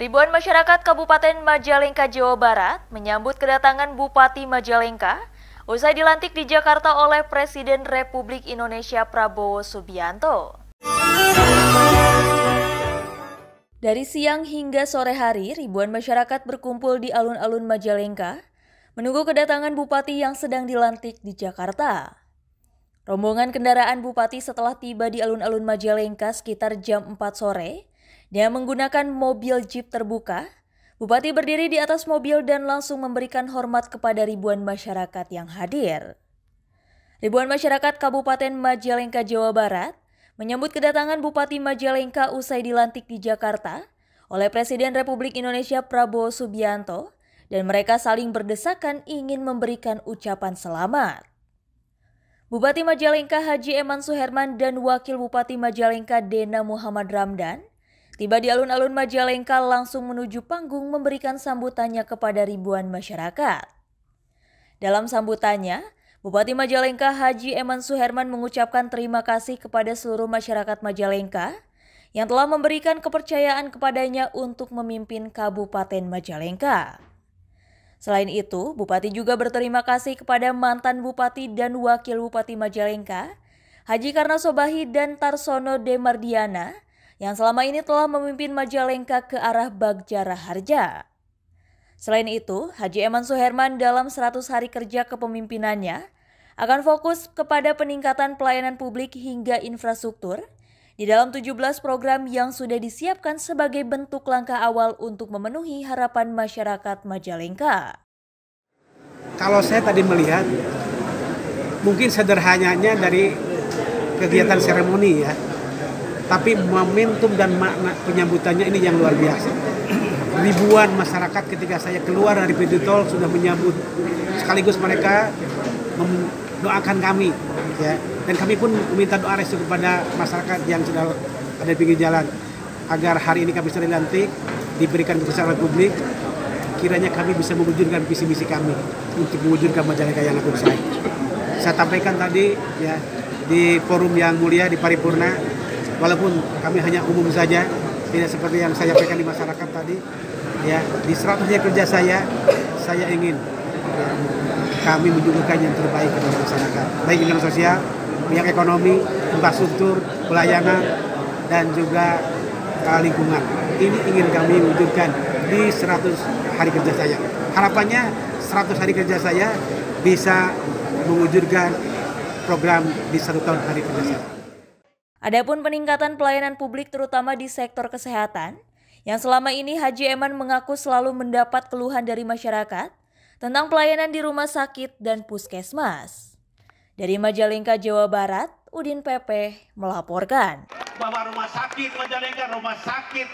Ribuan masyarakat Kabupaten Majalengka, Jawa Barat menyambut kedatangan Bupati Majalengka usai dilantik di Jakarta oleh Presiden Republik Indonesia Prabowo Subianto. Dari siang hingga sore hari, ribuan masyarakat berkumpul di alun-alun Majalengka menunggu kedatangan Bupati yang sedang dilantik di Jakarta. Rombongan kendaraan Bupati setelah tiba di alun-alun Majalengka sekitar jam 4 sore, dia menggunakan mobil jeep terbuka. Bupati berdiri di atas mobil dan langsung memberikan hormat kepada ribuan masyarakat yang hadir. Ribuan masyarakat Kabupaten Majalengka, Jawa Barat menyambut kedatangan Bupati Majalengka usai dilantik di Jakarta oleh Presiden Republik Indonesia Prabowo Subianto dan mereka saling berdesakan ingin memberikan ucapan selamat. Bupati Majalengka Haji Eman Suherman dan Wakil Bupati Majalengka Dena Muhammad Ramdan tiba di alun-alun Majalengka langsung menuju panggung memberikan sambutannya kepada ribuan masyarakat. Dalam sambutannya, Bupati Majalengka Haji Eman Suherman mengucapkan terima kasih kepada seluruh masyarakat Majalengka yang telah memberikan kepercayaan kepadanya untuk memimpin Kabupaten Majalengka. Selain itu, Bupati juga berterima kasih kepada mantan Bupati dan Wakil Bupati Majalengka, Haji Karna Sobahi dan Tarsono Demardiana, yang selama ini telah memimpin Majalengka ke arah Bagja Raharja. Selain itu, Haji Eman Suherman dalam 100 hari kerja kepemimpinannya akan fokus kepada peningkatan pelayanan publik hingga infrastruktur di dalam 17 program yang sudah disiapkan sebagai bentuk langkah awal untuk memenuhi harapan masyarakat Majalengka. Kalau saya tadi melihat, mungkin sederhananya dari kegiatan seremoni ya, tapi momentum dan makna penyambutannya ini yang luar biasa. Ribuan masyarakat ketika saya keluar dari pintu tol sudah menyambut, sekaligus mereka mendoakan kami ya. Dan kami pun meminta doa restu kepada masyarakat yang sudah ada di pinggir jalan agar hari ini kami bisa dilantik, diberikan kepercayaan publik, kiranya kami bisa mewujudkan visi misi kami untuk mewujudkan Majalengka yang lebih baik. Saya sampaikan tadi ya di forum yang mulia di paripurna, walaupun kami hanya umum saja, tidak seperti yang saya sampaikan di masyarakat tadi, ya di 100 hari kerja saya ingin ya, kami menunjukkan yang terbaik kepada masyarakat, baik di dalam sosial, pihak ekonomi, infrastruktur, pelayanan, dan juga lingkungan. Ini ingin kami wujudkan di 100 hari kerja saya. Harapannya 100 hari kerja saya bisa mewujudkan program di 1 tahun hari kerja saya. Adapun peningkatan pelayanan publik terutama di sektor kesehatan, yang selama ini Haji Eman mengaku selalu mendapat keluhan dari masyarakat tentang pelayanan di rumah sakit dan puskesmas. Dari Majalengka, Jawa Barat, Udin Pepe melaporkan. Bahwa rumah sakit Majalengka, rumah sakit